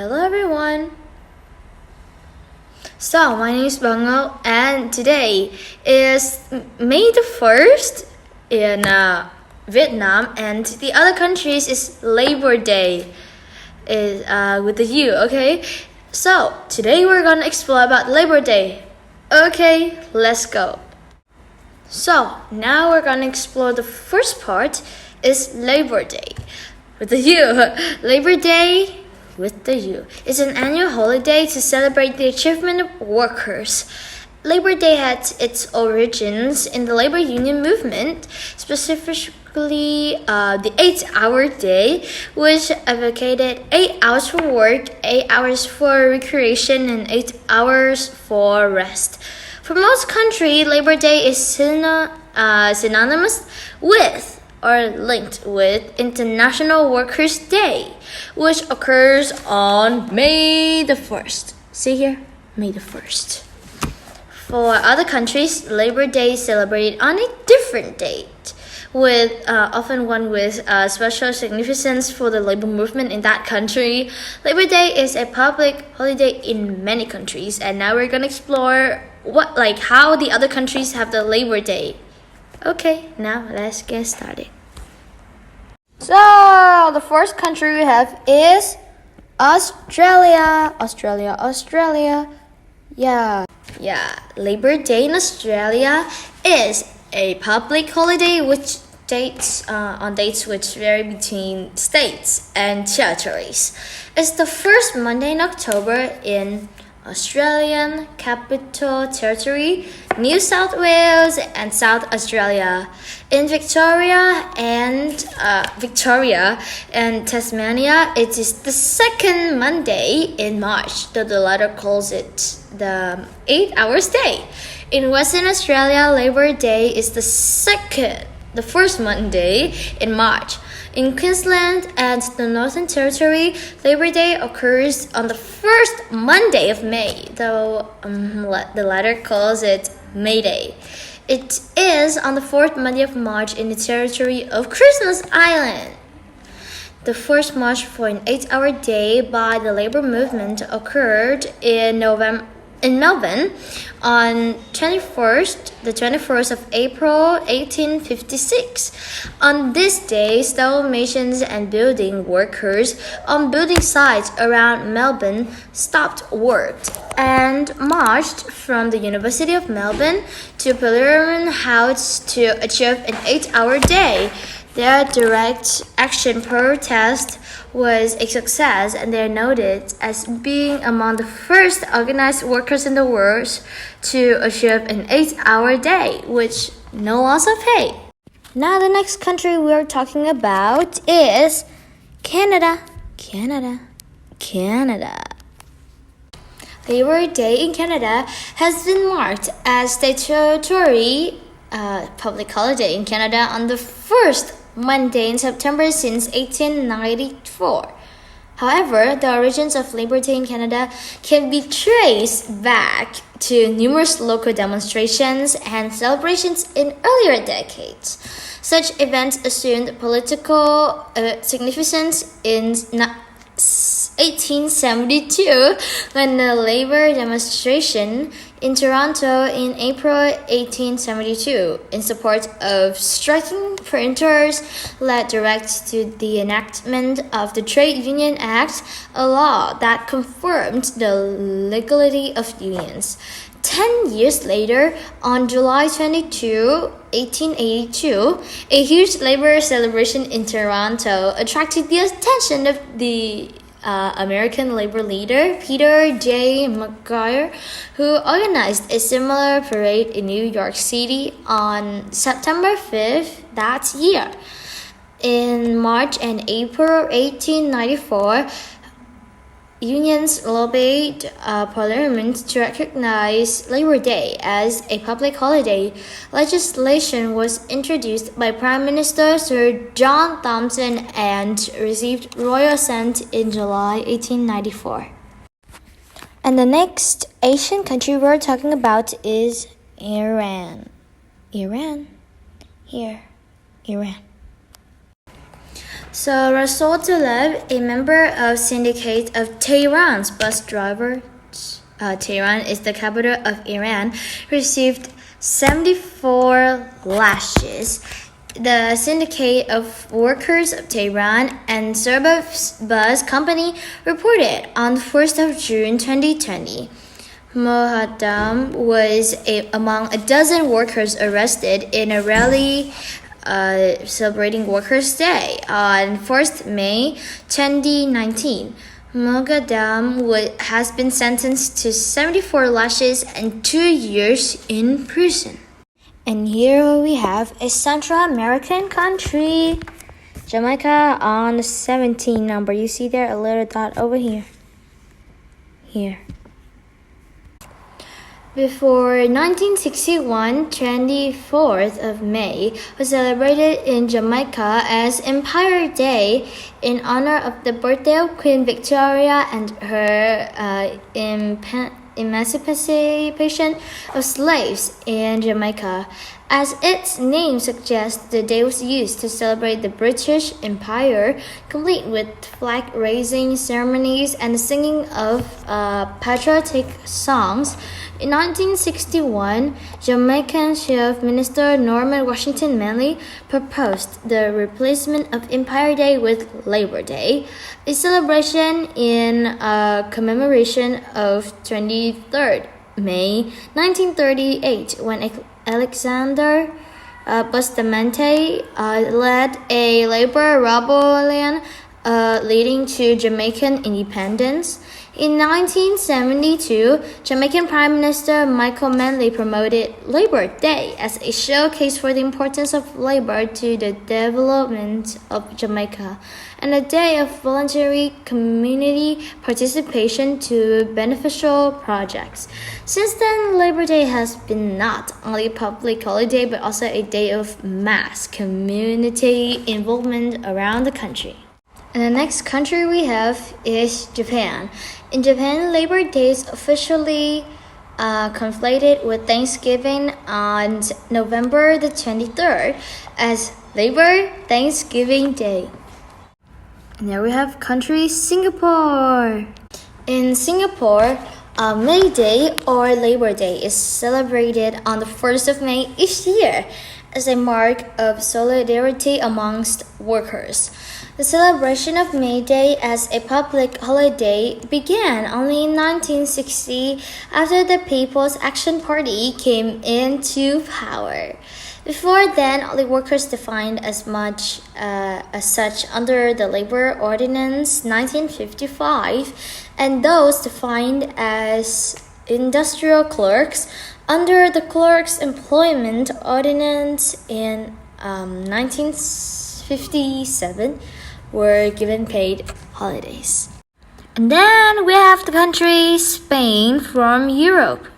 Hello everyone! So, my name is Bango and today is May the 1st in Vietnam, and the other countries is Labor Day with the U, okay? So, today we're gonna explore about Labor Day. Okay, let's go. So, now we're gonna explore the first part is Labor Day with the U. Labor Day with the U is an annual holiday to celebrate the achievement of workers. Labor Day had its origins in the labor union movement, specifically the 8-hour day, which advocated 8 hours for work, 8 hours for recreation, and 8 hours for rest. For most countries, Labor Day is synonymous with or linked with International Workers' Day, which occurs on May the 1st. See here? May the 1st. For other countries, Labor Day is celebrated on a different date, with often one with special significance for the labor movement in that country. Labor Day is a public holiday in many countries, and now we're gonna explore how the other countries have the Labor Day. Okay, now let's get started. So, the first country we have is Australia. Australia. Yeah. Labor Day in Australia is a public holiday which dates which vary between states and territories. It's the first Monday in October in Australian Capital Territory, New South Wales, and South Australia. In Victoria and Tasmania, it is the second Monday in March, though the latter calls it the 8 hours day. In Western Australia, Labor Day is the first Monday in March. In Queensland and the Northern Territory, Labor Day occurs on the first Monday of May, though the latter calls it May Day. It is on the fourth Monday of March in the territory of Christmas Island. The first march for an 8-hour day by the labor movement occurred in Melbourne on the 21st of April 1856. On this day, stonemasons and building workers on building sites around Melbourne stopped work and marched from the University of Melbourne to Parliament House to achieve an 8-hour day. Their direct action protest was a success, and they are noted as being among the first organized workers in the world to achieve an 8-hour day, which no loss of pay. Now the next country we're talking about is Canada. Labor Day in Canada has been marked as statutory public holiday in Canada on the first Monday in September since 1894. However, the origins of Labor Day in Canada can be traced back to numerous local demonstrations and celebrations in earlier decades. Such events assumed political significance in 1872 when the labor demonstration in Toronto in April 1872 in support of striking printers led direct to the enactment of the Trade Union Act, a law that confirmed the legality of unions. 10 years later, on July 22, 1882, a huge labor celebration in Toronto attracted the attention of the American labor leader Peter J. McGuire, who organized a similar parade in New York City on September 5th that year. In March and April 1894, unions lobbied Parliament to recognize Labor Day as a public holiday. Legislation was introduced by Prime Minister Sir John Thomson and received royal assent in July 1894. And the next Asian country we're talking about is Iran. Iran. So Rasul Tlaib, a member of syndicate of Tehran's bus drivers, Tehran is the capital of Iran, received 74 lashes. The Syndicate of Workers of Tehran and Serbus Bus Company reported on the 1st of June 2020. Mohaddam was among a dozen workers arrested in a rally celebrating Workers' Day on 1st May 2019. Moghadam has been sentenced to 74 lashes and 2 years in prison. And here we have a Central American country, Jamaica, on the 17 number. You see there a little dot over here. Here. Before 1961, 24th of May was celebrated in Jamaica as Empire Day in honor of the birthday of Queen Victoria and her emancipation of slaves in Jamaica. As its name suggests, the day was used to celebrate the British Empire, complete with flag-raising ceremonies and the singing of patriotic songs. In 1961, Jamaican Chief Minister Norman Washington Manley proposed the replacement of Empire Day with Labor Day, a celebration in commemoration of 23rd May 1938, when Alexander Bustamante led a labor rebellion leading to Jamaican independence. In 1972, Jamaican Prime Minister Michael Manley promoted Labor Day as a showcase for the importance of labor to the development of Jamaica, and a day of voluntary community participation to beneficial projects. Since then, Labor Day has been not only a public holiday but also a day of mass community involvement around the country. And the next country we have is Japan. In Japan, Labor Day is officially conflated with Thanksgiving on November the 23rd as Labor Thanksgiving Day. And there we have country Singapore. In Singapore, May Day or Labor Day is celebrated on the 1st of May each year as a mark of solidarity amongst workers. The celebration of May Day as a public holiday began only in 1960 after the People's Action Party came into power. Before then, only workers defined as such under the Labor Ordinance 1955 and those defined as industrial clerks under the Clerks Employment Ordinance in 1957 were given paid holidays. And then we have the country Spain from Europe.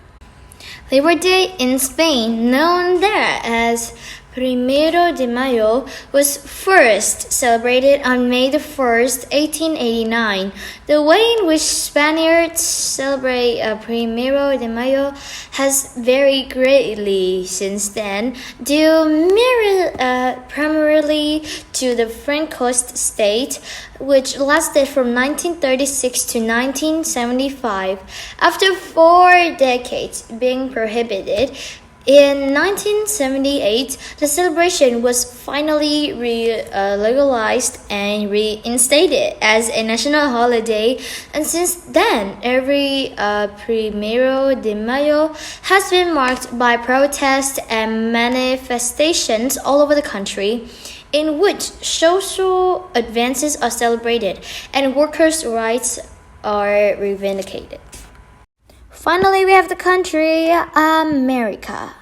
Labor Day in Spain, known there as Primero de Mayo, was first celebrated on May the 1st, 1889. The way in which Spaniards celebrate Primero de Mayo has varied greatly since then, due primarily to the Francoist state, which lasted from 1936 to 1975. After 4 decades being prohibited, in 1978, the celebration was finally legalized and reinstated as a national holiday, and since then, every Primero de Mayo has been marked by protests and manifestations all over the country, in which social advances are celebrated and workers' rights are reivindicated. Finally, we have the country America.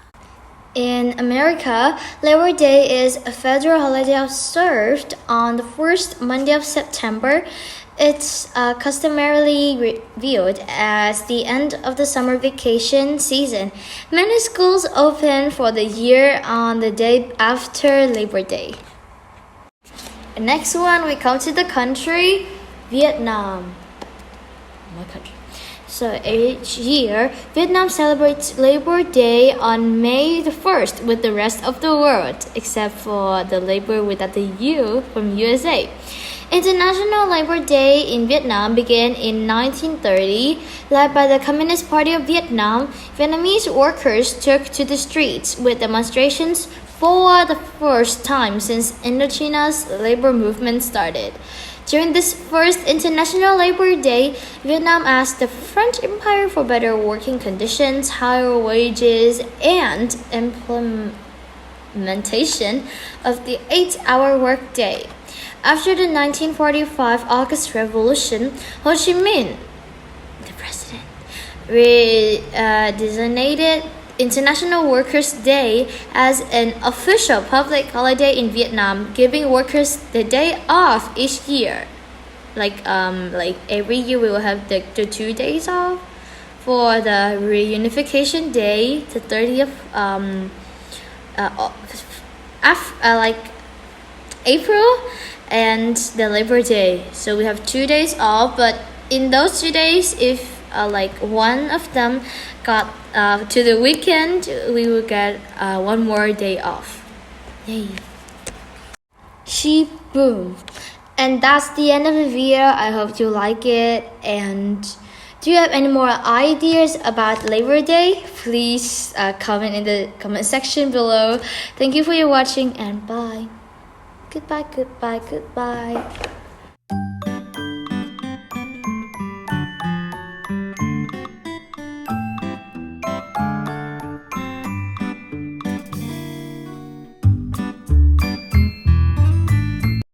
In America, Labor Day is a federal holiday observed on the first Monday of September. It's customarily viewed as the end of the summer vacation season. Many schools open for the year on the day after Labor Day. The next one, we come to the country Vietnam. My country. So each year, Vietnam celebrates Labor Day on May the 1st with the rest of the world, except for the labor without the U from USA. International Labor Day in Vietnam began in 1930. Led by the Communist Party of Vietnam, Vietnamese workers took to the streets with demonstrations for the first time since Indochina's labor movement started. During this first International Labor Day, Vietnam asked the French Empire for better working conditions, higher wages, and implementation of the 8-hour workday. After the 1945 August Revolution, Ho Chi Minh, the president, designated International Workers' Day as an official public holiday in Vietnam, giving workers the day off each year. Like every year we will have the 2 days off for the Reunification Day, the 30th April, and the Labor Day. So we have 2 days off, but in those 2 days, if one of them got to the weekend, we will get one more day off. Yay! She boom. And that's the end of the video. I hope you like it. And do you have any more ideas about Labor Day? Please comment in the comment section below. Thank you for your watching, and bye. Goodbye, goodbye, goodbye.